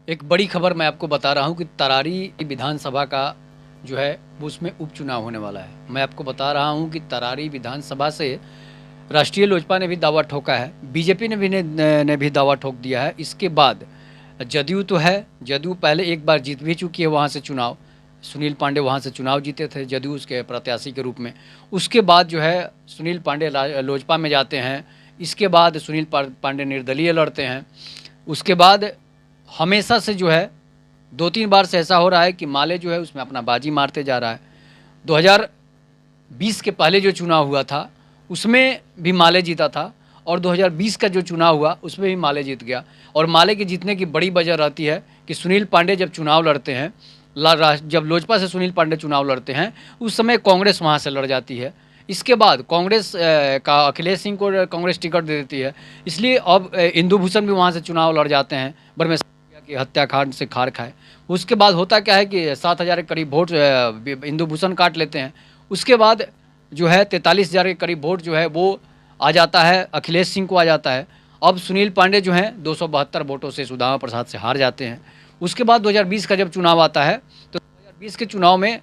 एक बड़ी खबर मैं आपको बता रहा हूँ कि तरारी विधानसभा का जो है वो उसमें उपचुनाव होने वाला है। मैं आपको बता रहा हूँ कि तरारी विधानसभा से राष्ट्रीय लोजपा ने भी दावा ठोका है, बीजेपी ने भी दावा ठोक दिया है। इसके बाद जदयू तो है, जदयू पहले एक बार जीत भी चुकी है वहाँ से चुनाव। सुनील पांडे वहाँ से चुनाव जीते थे जदयू के प्रत्याशी के रूप में। उसके बाद जो है सुनील पांडे लोजपा में जाते हैं। इसके बाद सुनील पांडे निर्दलीय लड़ते हैं। उसके बाद हमेशा से जो है 2-3 बार से ऐसा हो रहा है कि माले जो है उसमें अपना बाजी मारते जा रहा है। 2020 के पहले जो चुनाव हुआ था उसमें भी माले जीता था, और 2020 का जो चुनाव हुआ उसमें भी माले जीत गया। और माले के जीतने की बड़ी वजह रहती है कि सुनील पांडे जब चुनाव लड़ते हैं, जब लोजपा से सुनील पांडे चुनाव लड़ते हैं उस समय कांग्रेस वहाँ से लड़ जाती है। इसके बाद कांग्रेस का अखिलेश सिंह को कांग्रेस टिकट दे देती है, इसलिए अब इंदु भूषण भी वहाँ से चुनाव लड़ जाते हैं बरमेश की हत्याकांड से खार खाए। उसके बाद होता क्या है कि 7,000 के करीब वोट इंदु भूषण काट लेते हैं। उसके बाद जो है 43,000 के करीब वोट जो है वो आ जाता है, अखिलेश सिंह को आ जाता है। अब सुनील पांडे जो हैं 272 वोटों से सुदामा प्रसाद से हार जाते हैं। उसके बाद 2020 का जब चुनाव आता है तो 2020 के चुनाव में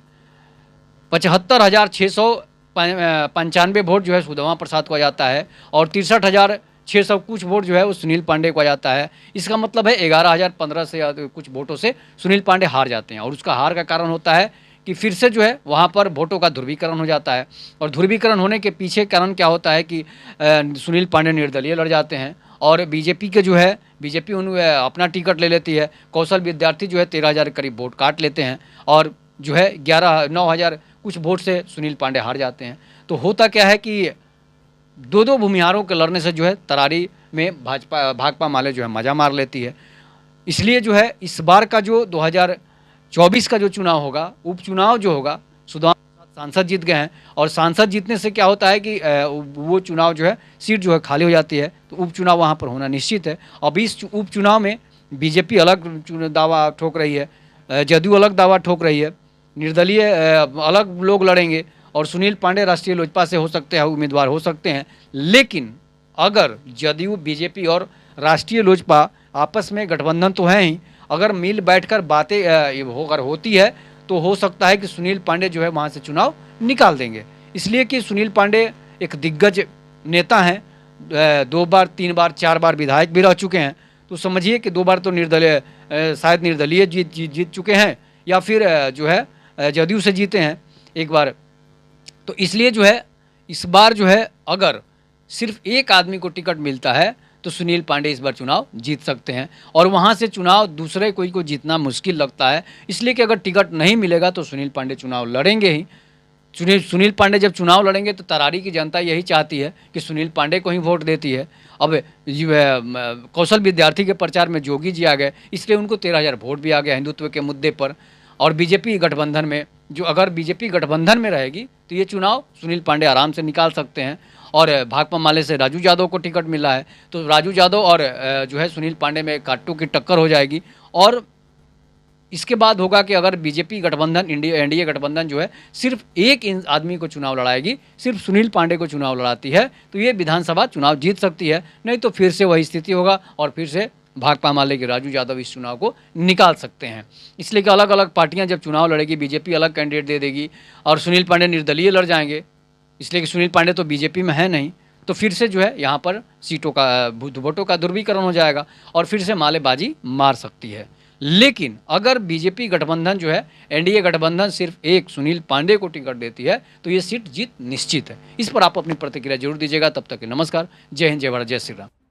75,695 वोट जो है सुदामा प्रसाद को आ जाता है, और 63,600 कुछ वोट जो है वो सुनील पांडे को आ जाता है। इसका मतलब है 11,015 से कुछ वोटों से सुनील पांडे हार जाते हैं। और उसका हार का कारण होता है कि फिर से जो है वहाँ पर वोटों का ध्रुवीकरण हो जाता है। और ध्रुवीकरण होने के पीछे कारण क्या होता है कि सुनील पांडे निर्दलीय लड़ जाते हैं, और बीजेपी के जो है बीजेपी अपना टिकट ले लेती है। कौशल विद्यार्थी जो है 13,000 करीब वोट काट लेते हैं, और जो है 9,000 कुछ वोट से सुनील पांडे हार जाते हैं। तो होता क्या है कि दो भूमिहारों के लड़ने से जो है तरारी में भाकपा माले जो है मजा मार लेती है। इसलिए जो है इस बार का जो 2024 का जो चुनाव होगा, उपचुनाव जो होगा, सुदामा सांसद जीत गए हैं, और सांसद जीतने से क्या होता है कि वो चुनाव जो है सीट जो है खाली हो जाती है, तो उपचुनाव वहाँ पर होना निश्चित है। अब इस उपचुनाव में बीजेपी अलग दावा ठोक रही है, जदयू अलग दावा ठोक रही है, निर्दलीय अलग लोग लड़ेंगे, और सुनील पांडे राष्ट्रीय लोजपा से हो सकते हैं उम्मीदवार हो सकते हैं। लेकिन अगर जदयू, बीजेपी और राष्ट्रीय लोजपा आपस में गठबंधन तो है ही, अगर मिल बैठकर बातें होती है तो हो सकता है कि सुनील पांडे जो है वहाँ से चुनाव निकाल देंगे। इसलिए कि सुनील पांडे एक दिग्गज नेता हैं, 2 बार 3 बार 4 बार विधायक भी रह चुके हैं। तो समझिए कि 2 बार तो शायद निर्दलीय जीत चुके हैं, या फिर जो है जदयू से जीते हैं एक बार। तो इसलिए जो है इस बार जो है अगर सिर्फ एक आदमी को टिकट मिलता है तो सुनील पांडे इस बार चुनाव जीत सकते हैं, और वहाँ से चुनाव दूसरे कोई को जीतना मुश्किल लगता है। इसलिए कि अगर टिकट नहीं मिलेगा तो सुनील पांडे चुनाव लड़ेंगे ही। सुनील पांडे जब चुनाव लड़ेंगे तो तरारी की जनता यही चाहती है कि सुनील पांडे को ही वोट देती है। अब कौशल विद्यार्थी के प्रचार में जोगी जी आ गए, इसलिए उनको 13,000 वोट भी आ गया हिंदुत्व के मुद्दे पर। और बीजेपी गठबंधन में अगर बीजेपी गठबंधन में रहेगी तो ये चुनाव सुनील पांडे आराम से निकाल सकते हैं। और भाकपा माले से राजू यादव को टिकट मिला है, तो राजू यादव और जो है सुनील पांडे में काट्टू की टक्कर हो जाएगी। और इसके बाद होगा कि अगर बीजेपी गठबंधन एनडीए गठबंधन जो है सिर्फ एक आदमी को चुनाव लड़ाएगी, सिर्फ सुनील पांडे को चुनाव लड़ाती है, तो ये विधानसभा चुनाव जीत सकती है। नहीं तो फिर से वही स्थिति होगा और फिर से भाकपा माले के राजू यादव इस चुनाव को निकाल सकते हैं। इसलिए कि अलग अलग पार्टियां जब चुनाव लड़ेगी, बीजेपी अलग कैंडिडेट दे देगी और सुनील पांडे निर्दलीय लड़ जाएंगे, इसलिए कि सुनील पांडे तो बीजेपी में है नहीं, तो फिर से जो है यहाँ पर वोटों का ध्रुवीकरण हो जाएगा और फिर से मालेबाजी मार सकती है। लेकिन अगर बीजेपी गठबंधन जो है, एनडीए गठबंधन सिर्फ एक सुनील पांडे को टिकट देती है तो ये सीट जीत निश्चित है। इस पर आप अपनी प्रतिक्रिया जरूर दीजिएगा। तब तक के नमस्कार, जय हिंद, जय भारत, जय श्री राम।